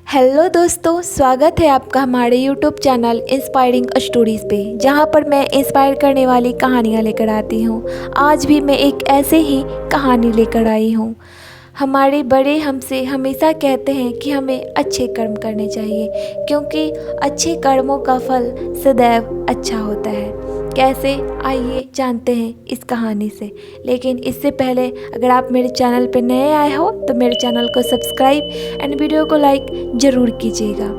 Hello दोस्तों, स्वागत है आपका हमारे यूट्यूब चैनल इंस्पायरिंग स्टोरीज़ पे, जहाँ पर मैं इंस्पायर करने वाली कहानियाँ लेकर आती हूँ। आज भी मैं एक ऐसे ही कहानी लेकर आई हूँ। हमारे बड़े हमसे हमेशा कहते हैं कि हमें अच्छे कर्म करने चाहिए, क्योंकि अच्छे कर्मों का फल सदैव अच्छा होता है। कैसे, आइए जानते हैं इस कहानी से। लेकिन इससे पहले अगर आप मेरे चैनल पर नए आए हो तो मेरे चैनल को सब्सक्राइब एंड वीडियो को लाइक ज़रूर कीजिएगा।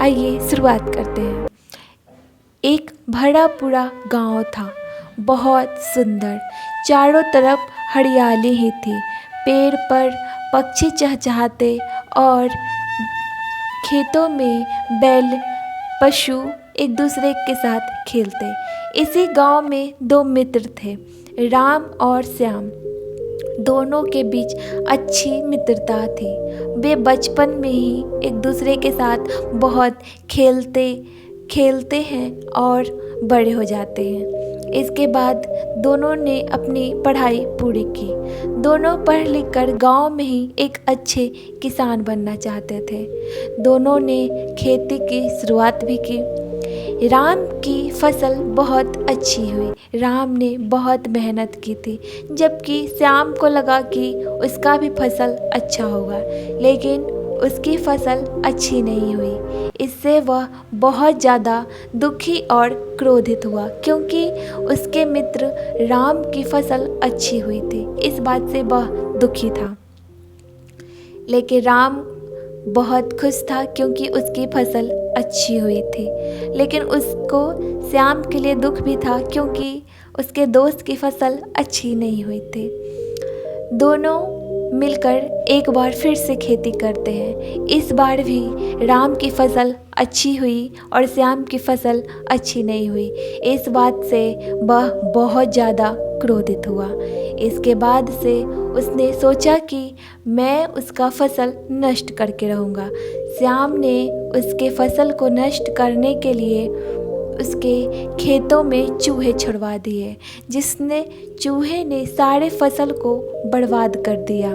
आइए शुरुआत करते हैं। एक भरा पूरा गांव था, बहुत सुंदर। चारों तरफ हरियाली ही थी। पेड़ पर पक्षी चहचहाते और खेतों में बैल पशु एक दूसरे के साथ खेलते। इसी गांव में दो मित्र थे, राम और श्याम। दोनों के बीच अच्छी मित्रता थी। वे बचपन में ही एक दूसरे के साथ बहुत खेलते हैं और बड़े हो जाते हैं। इसके बाद दोनों ने अपनी पढ़ाई पूरी की। दोनों पढ़ लिख कर गाँव में ही एक अच्छे किसान बनना चाहते थे। दोनों ने खेती की शुरुआत भी की। राम की फसल बहुत अच्छी हुई। राम ने बहुत मेहनत की थी, जबकि श्याम को लगा कि उसका भी फसल अच्छा होगा, लेकिन उसकी फसल अच्छी नहीं हुई। इससे वह बहुत ज़्यादा दुखी और क्रोधित हुआ, क्योंकि उसके मित्र राम की फसल अच्छी हुई थी। इस बात से वह दुखी था। लेकिन राम बहुत खुश था, क्योंकि उसकी फसल अच्छी हुई थी। लेकिन उसको श्याम के लिए दुख भी था, क्योंकि उसके दोस्त की फसल अच्छी नहीं हुई थी। दोनों मिलकर एक बार फिर से खेती करते हैं। इस बार भी राम की फसल अच्छी हुई और श्याम की फसल अच्छी नहीं हुई। इस बात से वह बहुत ज़्यादा क्रोधित हुआ। इसके बाद से उसने सोचा कि मैं उसका फसल नष्ट करके रहूँगा। श्याम ने उसके फसल को नष्ट करने के लिए उसके खेतों में चूहे छुड़वा दिए, जिसने चूहे ने सारे फसल को बर्बाद कर दिया।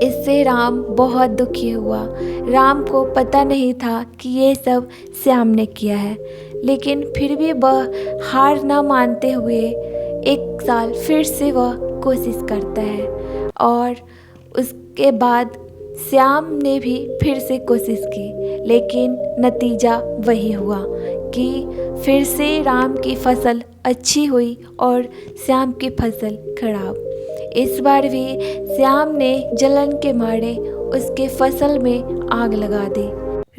इससे राम बहुत दुखी हुआ। राम को पता नहीं था कि ये सब श्याम ने किया है, लेकिन फिर भी वह हार न मानते हुए एक साल फिर से वह कोशिश करता है। और उसके बाद श्याम ने भी फिर से कोशिश की, लेकिन नतीजा वही हुआ कि फिर से राम की फसल अच्छी हुई और श्याम की फसल खराब। इस बार भी श्याम ने जलन के मारे उसके फसल में आग लगा दी।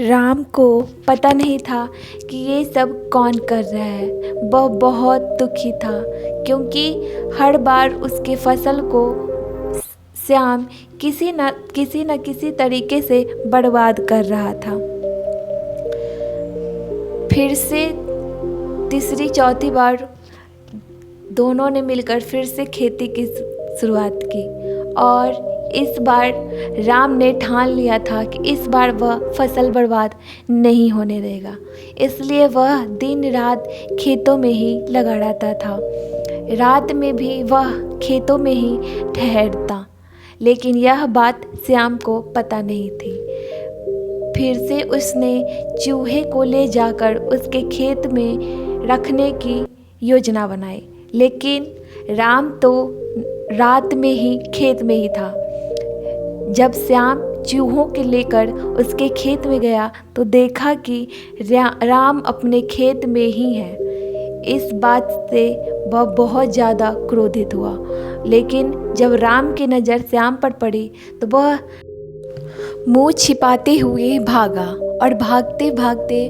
राम को पता नहीं था कि ये सब कौन कर रहा है। वह बहुत दुखी था, क्योंकि हर बार उसके फसल को श्याम किसी न किसी तरीके से बर्बाद कर रहा था। फिर से तीसरी चौथी बार दोनों ने मिलकर फिर से खेती की शुरुआत की, और इस बार राम ने ठान लिया था कि इस बार वह फसल बर्बाद नहीं होने देगा। इसलिए वह दिन रात खेतों में ही लगा रहता था। रात में भी वह खेतों में ही ठहरता, लेकिन यह बात श्याम को पता नहीं थी। फिर से उसने चूहे को ले जाकर उसके खेत में रखने की योजना बनाई, लेकिन राम तो रात में ही खेत में ही था। जब श्याम चूहों के लेकर उसके खेत में गया तो देखा कि राम अपने खेत में ही है। इस बात से वह बहुत ज़्यादा क्रोधित हुआ। लेकिन जब राम की नज़र श्याम पर पड़ी तो वह मुंह छिपाते हुए भागा, और भागते भागते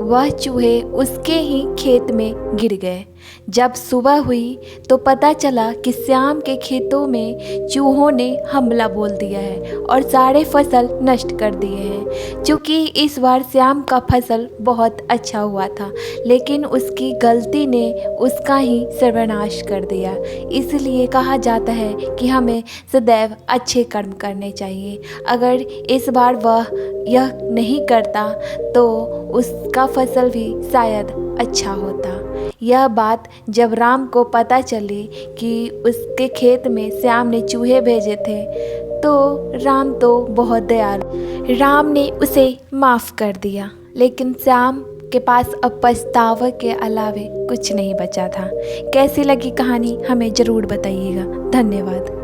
वह चूहे उसके ही खेत में गिर गए। जब सुबह हुई तो पता चला कि श्याम के खेतों में चूहों ने हमला बोल दिया है और सारे फसल नष्ट कर दिए हैं। क्योंकि इस बार श्याम का फसल बहुत अच्छा हुआ था, लेकिन उसकी गलती ने उसका ही सर्वनाश कर दिया। इसलिए कहा जाता है कि हमें सदैव अच्छे कर्म करने चाहिए। अगर इस बार वह यह नहीं करता तो उसका फसल भी शायद अच्छा होता। यह बात जब राम को पता चली कि उसके खेत में श्याम ने चूहे भेजे थे, तो राम तो बहुत दयालु, राम ने उसे माफ़ कर दिया, लेकिन श्याम के पास अब पछतावा के अलावे कुछ नहीं बचा था। कैसी लगी कहानी हमें ज़रूर बताइएगा। धन्यवाद।